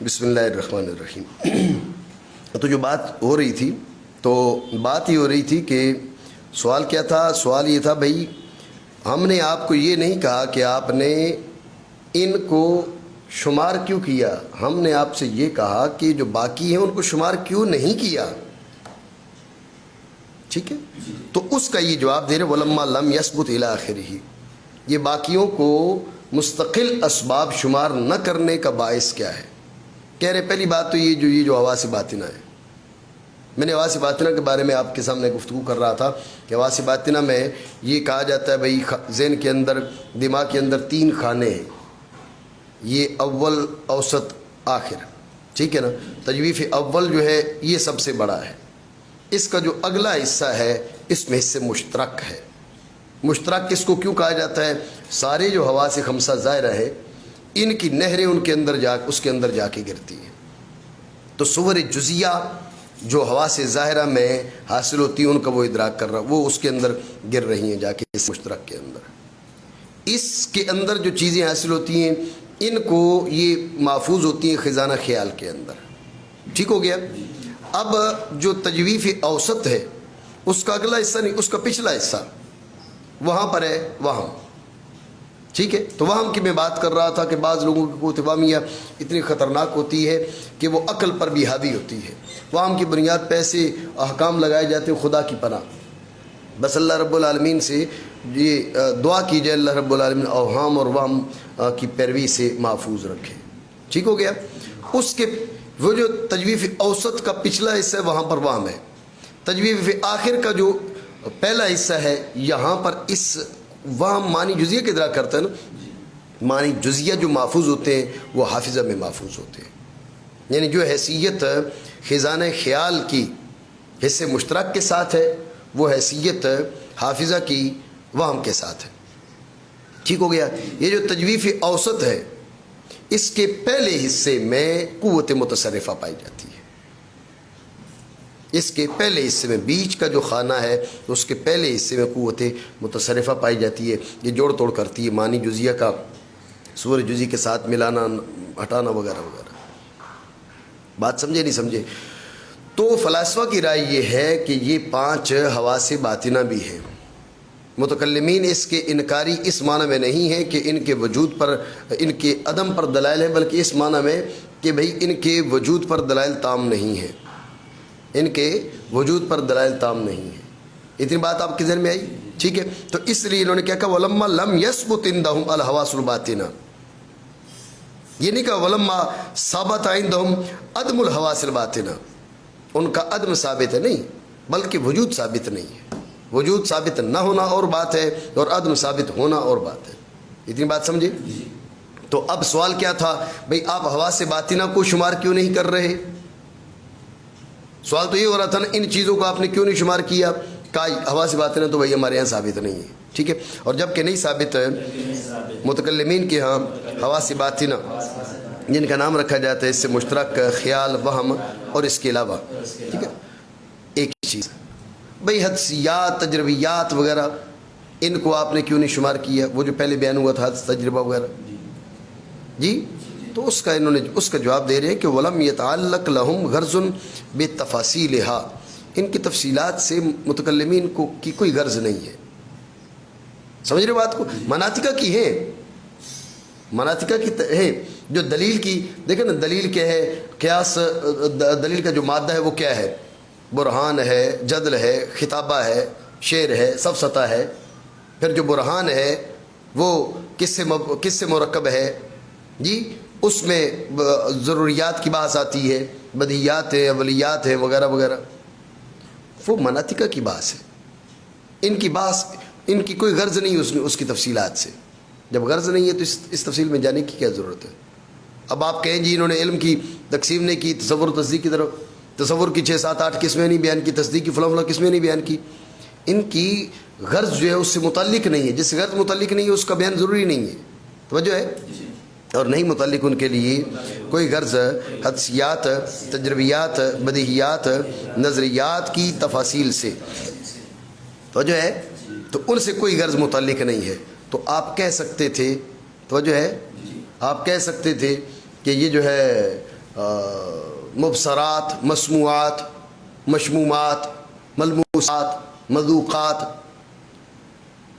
بسم اللہ الرحمن الرحیم۔ تو جو بات ہو رہی تھی تو بات یہ ہو رہی تھی کہ سوال کیا تھا؟ سوال یہ تھا بھائی ہم نے آپ کو یہ نہیں کہا کہ آپ نے ان کو شمار کیوں کیا، ہم نے آپ سے یہ کہا کہ جو باقی ہیں ان کو شمار کیوں نہیں کیا، ٹھیک ہے؟ تو اس کا یہ جواب دے رہے وَلَمَّا لَمْ يَثْبُتْ إِلَىٰ آخِرِهِ، یہ باقیوں کو مستقل اسباب شمار نہ کرنے کا باعث کیا ہے؟ کہہ رہے پہلی بات تو یہ جو حواس باطنہ ہے، میں نے حواس باطنہ کے بارے میں آپ کے سامنے گفتگو کر رہا تھا کہ حواس باطنہ میں یہ کہا جاتا ہے بھائی ذہن کے اندر، دماغ کے اندر 3 خانے ہیں، یہ اول اوسط آخر، ٹھیک ہے نا؟ تجویف اول جو ہے یہ سب سے بڑا ہے، اس کا جو اگلا حصہ ہے اس میں حصے مشترک ہے۔ مشترک کس کو کیوں کہا جاتا ہے؟ سارے جو حواس خمسہ ظاہرہ ہے ان کی نہریں ان کے اندر اس کے اندر جا کے گرتی ہیں، تو صور جزیہ جو حواس ظاہرہ میں حاصل ہوتی ہیں ان کا وہ ادراک کر رہا، وہ اس کے اندر گر رہی ہیں جا کے اس مشترک کے اندر۔ اس کے اندر جو چیزیں حاصل ہوتی ہیں ان کو یہ محفوظ ہوتی ہیں خزانہ خیال کے اندر، ٹھیک ہو گیا؟ اب جو تجویف اوسط ہے اس کا اگلا حصہ نہیں، اس کا پچھلا حصہ وہاں پر ہے، وہاں، ٹھیک ہے؟ تو وہاں کی میں بات کر رہا تھا کہ بعض لوگوں کی قوت واہمیہ اتنی خطرناک ہوتی ہے کہ وہ عقل پر بھی حاوی ہوتی ہے، وہاں کی بنیاد پہ ایسے احکام لگائے جاتے ہیں خدا کی پناہ، بس اللہ رب العالمین سے یہ دعا کی جائے اللہ رب العالمین اوہام اور وہم کی پیروی سے محفوظ رکھے، ٹھیک ہو گیا؟ اس کے وہ جو تجویف اوسط کا پچھلا حصہ ہے وہاں پر وہم ہے، تجویف آخر کا جو پہلا حصہ ہے یہاں پر اس وہم معنی جزیہ کے ادراک کرتا ہے نا، معنی جزیہ جو محفوظ ہوتے ہیں وہ حافظہ میں محفوظ ہوتے ہیں، یعنی جو حیثیت خزانہ خیال کی حصے مشترک کے ساتھ ہے وہ حیثیت حافظہ کی وہم کے ساتھ ہے، ٹھیک ہو گیا؟ یہ جو تجویف اوسط ہے اس کے پہلے حصے میں قوت متصرفہ پائی جاتی ہے، اس کے پہلے حصے میں بیچ کا جو خانہ ہے اس کے پہلے حصے میں قوت متصرفہ پائی جاتی ہے، یہ جوڑ توڑ کرتی ہے معنی جزیہ کا صور جزی کے ساتھ ملانا ہٹانا وغیرہ وغیرہ۔ بات سمجھے نہیں سمجھے؟ تو فلاسفہ کی رائے یہ ہے کہ یہ 5 حواس باطنہ بھی ہیں، متکلمین اس کے انکاری اس معنی میں نہیں ہے کہ ان کے وجود پر، ان کے عدم پر دلائل ہیں، بلکہ اس معنی میں کہ بھئی ان کے وجود پر دلائل تام نہیں ہیں، ان کے وجود پر دلائل تام نہیں ہیں۔ اتنی بات آپ کے ذہن میں آئی؟ ٹھیک ہے؟ تو اس لیے انہوں نے کیا کہا وَلَمَّا لَمْ يَثْبُتْ عِنْدَهُمْ الْحَوَاسُ الْبَاطِنَةُ، یہ نہیں کہا وَلَمَّا ثَبَتَ عِنْدَهُمْ عَدْمُ الْحَوَاسِ الْبَاطِنَةُ، ان کا عدم ثابت ہے نہیں بلکہ وجود ثابت نہیں ہے، وجود ثابت نہ ہونا اور بات ہے اور عدم ثابت ہونا اور بات ہے۔ اتنی بات سمجھے؟ تو اب سوال کیا تھا بھئی آپ حواس باطنہ کو شمار کیوں نہیں کر رہے؟ سوال تو یہ ہو رہا تھا نا ان چیزوں کو آپ نے کیوں نہیں شمار کیا؟ کہا حواس باطنہ تو بھئی ہمارے یہاں ثابت نہیں ہے، ٹھیک ہے؟ اور جب کہ نہیں ثابت ہے متکلمین کے ہاں حواس باطنہ جن کا نام رکھا جاتا ہے اس سے مشترک خیال، وہم اور اس کے علاوہ، ٹھیک ہے؟ ایک ہی چیز بھئی حدسیات، تجربیات وغیرہ ان کو آپ نے کیوں نہیں شمار کیا؟ وہ جو پہلے بیان ہوا تھا حدس تجربہ وغیرہ، جی؟ تو اس کا انہوں نے اس کا جواب دے رہے ہیں کہ وَلَمْ يَتَعَلَّقْ لَهُمْ غَرْضٌ بِتَفَاصِيلِهَا، ان کی تفصیلات سے متکلمین کو کی کوئی غرض نہیں ہے، سمجھ رہے بات کو؟ مناطقہ کی ہیں، مناطقہ کی ہے جو دلیل کی، دیکھیں نا دلیل کیا ہے، قیاس دلیل کا جو مادہ ہے وہ کیا ہے؟ برہان ہے، جدل ہے، خطابہ ہے، شعر ہے، سفسطہ ہے، پھر جو برہان ہے وہ کس سے مرکب ہے جی؟ اس میں ضروریات کی بحث آتی ہے، بدیہیات ہے، اولیات ہے وغیرہ وغیرہ، وہ مناطقہ کی بحث ہے، ان کی بحث، ان کی کوئی غرض نہیں اس کی تفصیلات سے، جب غرض نہیں ہے تو اس تفصیل میں جانے کی کیا ضرورت ہے؟ اب آپ کہیں جی انہوں نے علم کی تقسیم نہیں کی، تصور و تصدیق کی طرف، تصور کی 6 7 8 قسمیں نہیں بیان کی، تصدیق کی فلاں فلاں قسمیں نہیں بیان کی، ان کی غرض جو ہے اس سے متعلق نہیں ہے، جس غرض متعلق نہیں ہے اس کا بیان ضروری نہیں ہے، توجہ ہے؟ اور نہیں متعلق ان کے لیے کوئی غرض حدسیات، تجربیات، بدیہیات، نظریات کی تفاصیل سے، توجہ ہے؟ تو ان سے کوئی غرض متعلق نہیں ہے، تو آپ کہہ سکتے تھے، توجہ ہے؟ آپ کہہ سکتے تھے کہ یہ جو ہے مبصرات، مسموعات، مشمومات، ملموسات، مذوقات،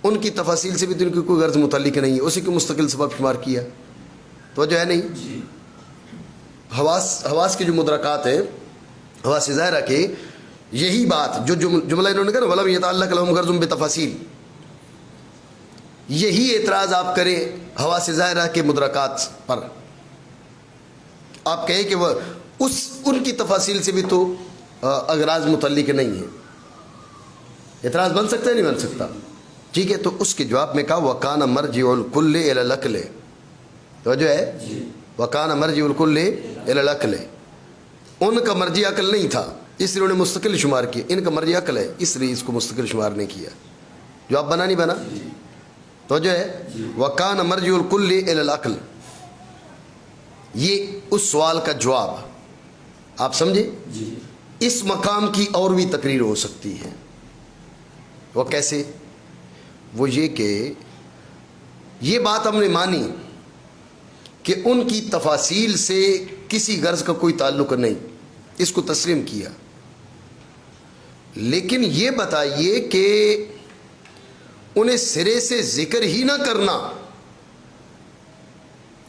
ان کی تفاصیل سے بھی تو ان کی کوئی غرض متعلق نہیں ہے، اسی کو مستقل سبب شمار کیا، توجہ ہے نہیں؟ حواس کے جو مدرکات ہیں، حواس ظاہرہ کے، یہی بات جو جملہ انہوں نے کہا ولم یتعلق لهم غرض بتفاصیل، یہی اعتراض آپ کریں حواس ظاہرہ کے مدرکات پر، آپ کہیں کہ وہ ان کی تفاصیل سے بھی تو اغراض متعلق نہیں ہے، اعتراض بن سکتا ہے نہیں بن سکتا؟ ٹھیک ہے، تو اس کے جواب میں کہا وَكَانَ مَرْجِعُ الْكُلِّ إِلَى الْعَقْلِ، تو جو ہے وَكَانَ مَرْجِعُ الْكُلِّ إِلَى الْعَقْلِ، ان کا مرجع عقل نہیں تھا اس لیے انہوں نے مستقل شمار کیا، ان کا مرجع عقل ہے اس لیے اس کو مستقل شمار نہیں کیا۔ جواب بنا نہیں بنا؟ تو جو ہے وَكَانَ مَرْجِعُ الْكُلِّ إِلَى الْعَقْلِ، یہ اس سوال کا جواب، آپ سمجھے؟ اس مقام کی اور بھی تقریر ہو سکتی ہے، وہ کیسے؟ وہ یہ کہ یہ بات ہم نے مانی کہ ان کی تفاصیل سے کسی غرض کا کوئی تعلق نہیں، اس کو تسلیم کیا، لیکن یہ بتائیے کہ انہیں سرے سے ذکر ہی نہ کرنا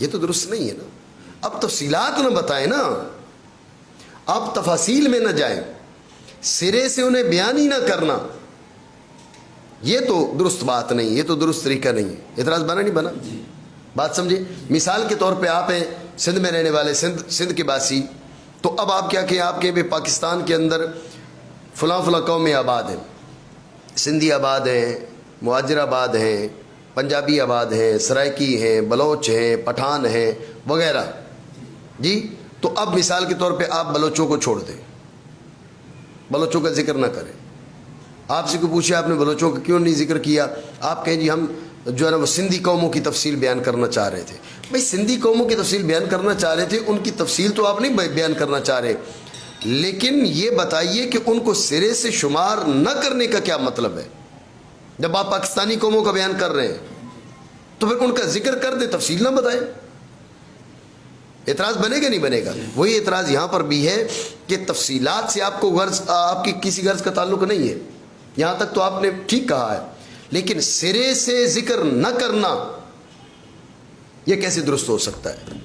یہ تو درست نہیں ہے نا، اب تفصیلات نہ بتائیں نا، آپ تفاصیل میں نہ جائیں، سرے سے انہیں بیان ہی نہ کرنا، یہ تو درست بات نہیں، یہ تو درست طریقہ نہیں ہے۔ اعتراض بنا نہیں بنا؟ بات سمجھے؟ مثال کے طور پہ آپ ہیں سندھ میں رہنے والے، سندھ کے باسی، تو اب آپ کیا کہ آپ کے پاکستان کے اندر فلاں فلاں قومیں آباد ہیں، سندھی آباد ہیں، مہاجر آباد ہیں، پنجابی آباد ہیں، سرائکی ہیں، بلوچ ہیں، پٹھان ہیں وغیرہ، جی، تو اب مثال کے طور پہ آپ بلوچوں کو چھوڑ دیں، بلوچوں کا ذکر نہ کریں، آپ سے کو پوچھے آپ نے بلوچوں کا کیوں نہیں ذکر کیا، آپ کہیں جی ہم جو ہے نا وہ سندھی قوموں کی تفصیل بیان کرنا چاہ رہے تھے۔ بھائی سندھی قوموں کی تفصیل بیان کرنا چاہ رہے تھے، ان کی تفصیل تو آپ نہیں بیان کرنا چاہ رہے، لیکن یہ بتائیے کہ ان کو سرے سے شمار نہ کرنے کا کیا مطلب ہے؟ جب آپ پاکستانی قوموں کا بیان کر رہے ہیں تو پھر ان کا ذکر کر دیں، تفصیل نہ بتائیں۔ اعتراض بنے گا نہیں بنے گا؟ وہی اعتراض یہاں پر بھی ہے کہ تفصیلات سے آپ کو غرض، آپ کی کسی غرض کا تعلق نہیں ہے، یہاں تک تو آپ نے ٹھیک کہا ہے، لیکن سرے سے ذکر نہ کرنا یہ کیسے درست ہو سکتا ہے؟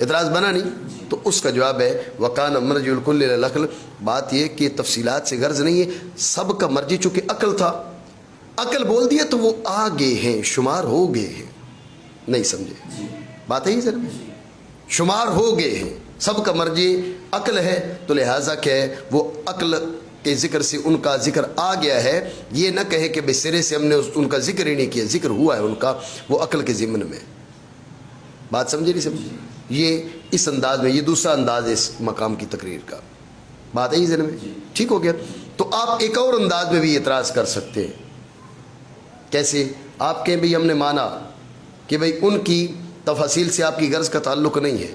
اعتراض بنا نہیں؟ تو اس کا جواب ہے وَكَانَ مَرْجِعُ الْكُلِّ إِلَى الْعَقْلِ، بات یہ کہ تفصیلات سے غرض نہیں ہے، سب کا مرجع چونکہ عقل تھا، عقل بول دیا تو وہ آگے ہیں، شمار ہو گئے ہیں، نہیں سمجھے بات ہے؟ سر شمار ہو گئے ہیں، سب کا مرجع عقل ہے، تو لہٰذا کیا ہے وہ عقل کے ذکر سے ان کا ذکر آ گیا ہے، یہ نہ کہے کہ بے سرے سے ہم نے ان کا ذکر ہی نہیں کیا، ذکر ہوا ہے ان کا، وہ عقل کے ضمن میں، بات سمجھے نہیں سمجھے؟ یہ اس انداز میں، یہ دوسرا انداز ہے اس مقام کی تقریر کا، بات ہے ذہن میں؟ ٹھیک ہو گیا؟ تو آپ ایک اور انداز میں بھی اعتراض کر سکتے ہیں، کیسے؟ آپ کہیں بھئی ہم نے مانا کہ بھئی ان کی تفاصیل سے آپ کی غرض کا تعلق نہیں ہے،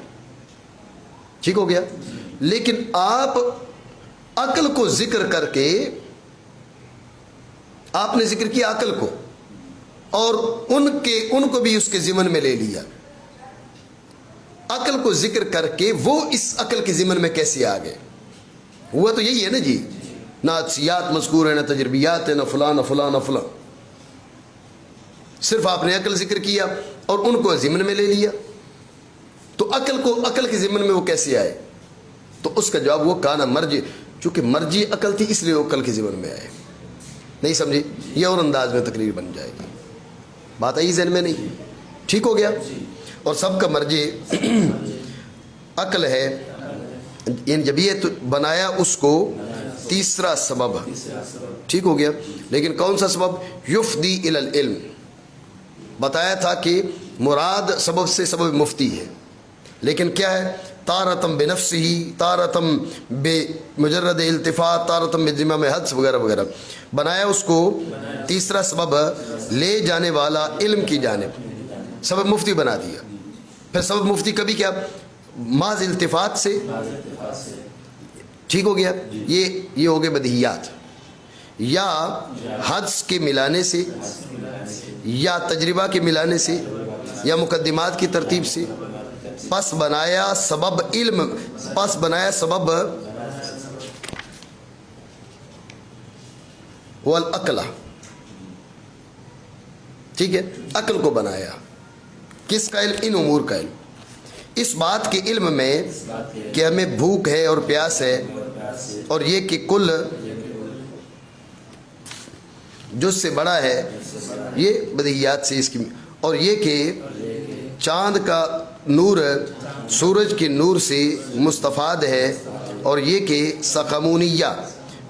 ٹھیک ہو گیا، لیکن آپ عقل کو ذکر کر کے، آپ نے ذکر کیا عقل کو اور ان کو بھی اس کے ضمن میں لے لیا، عقل کو ذکر کر کے وہ اس عقل کے ضمن میں کیسے آ گئے؟ ہوا تو یہی ہے نا جی، نہ عدسیات مذکور ہے، نہ تجربیات ہے، نہ فلاں نہ فلاں نہ فلاں، صرف آپ نے عقل ذکر کیا اور ان کو ضمن میں لے لیا، تو عقل کے ضمن میں وہ کیسے آئے؟ تو اس کا جواب وہ کانا مرجع، چونکہ مرجع عقل تھی اس لیے وہ عقل کے ضمن میں آئے، نہیں سمجھے؟ یہ اور انداز میں تقریر بن جائے گی، بات آئی ذہن میں نہیں؟ ٹھیک ہو گیا؟ اور سب کا مرجع عقل ہے، یعنی جب یہ بنایا اس کو تیسرا سبب، ٹھیک ہو گیا، لیکن کون سا سبب؟ یفدی الی العلم، بتایا تھا کہ مراد سبب سے سبب مفتی ہے، لیکن کیا ہے؟ تارتم بنفسہ، تارتم بے مجرد التفات، تارتم بذمہ میں حدس وغیرہ وغیرہ، بنایا اس کو تیسرا سبب لے جانے والا علم کی جانب، سبب مفتی بنا دیا۔ پھر سبب مفتی کبھی کیا؟ محض التفات سے، ٹھیک ہو گیا، یہ ہو گئے بدیہیات، یا حدس کے ملانے سے، یا تجربہ کے ملانے سے، یا مقدمات کی ترتیب سے، پس بنایا سبب علم، پس بنایا سبب والعقل، ٹھیک ہے، عقل کو بنایا، کس کا علم؟ ان امور کا علم، اس بات کے علم میں کہ ہمیں بھوک ہے اور پیاس ہے، اور یہ کہ کل جز سے بڑا ہے، یہ بدیہیات سے اس کی، اور یہ کہ چاند کا نور سورج کے نور سے مستفاد ہے، اور یہ کہ سقمونیہ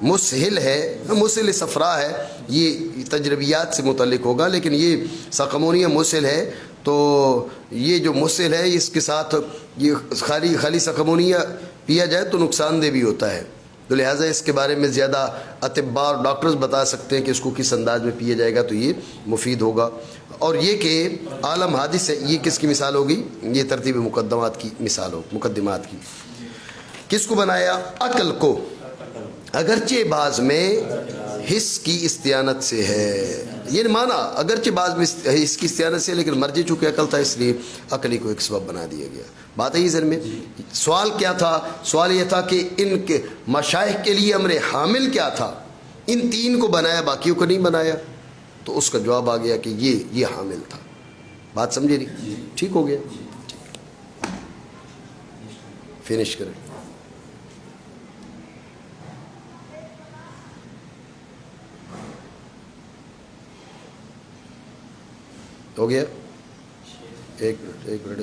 مسہل ہے، مسہل صفرا ہے، یہ تجربیات سے متعلق ہوگا، لیکن یہ سقمونیہ مسہل ہے، تو یہ جو مسہل ہے اس کے ساتھ یہ خالی سقمونیہ پیا جائے تو نقصان دہ بھی ہوتا ہے، تو لہٰذا اس کے بارے میں زیادہ اطباء اور ڈاکٹرز بتا سکتے ہیں کہ اس کو کس انداز میں پیا جائے گا تو یہ مفید ہوگا۔ اور یہ کہ عالم حادث ہے، یہ کس کی مثال ہوگی؟ یہ ترتیب مقدمات کی مثال ہو، مقدمات کی۔ کس کو بنایا؟ عقل کو، اگرچہ بعض میں حس کی استعانت سے ہے، یہ مانا اگرچہ بعض میں حس کی استعانت سے، لیکن مرجع چونکہ عقل تھا اس لیے عقلی کو ایک سبب بنا دیا گیا۔ بات ہے یہ ذہن میں؟ سوال کیا تھا؟ سوال یہ تھا کہ ان کے مشائخ کے لیے امر حامل کیا تھا؟ ان تین کو بنایا، باقیوں کو نہیں بنایا، تو اس کا جواب آ گیا کہ یہ حامل تھا۔ بات سمجھے نہیں؟ ٹھیک ہو گیا، فنش کریں۔ ہو گیا؟ ایک منٹ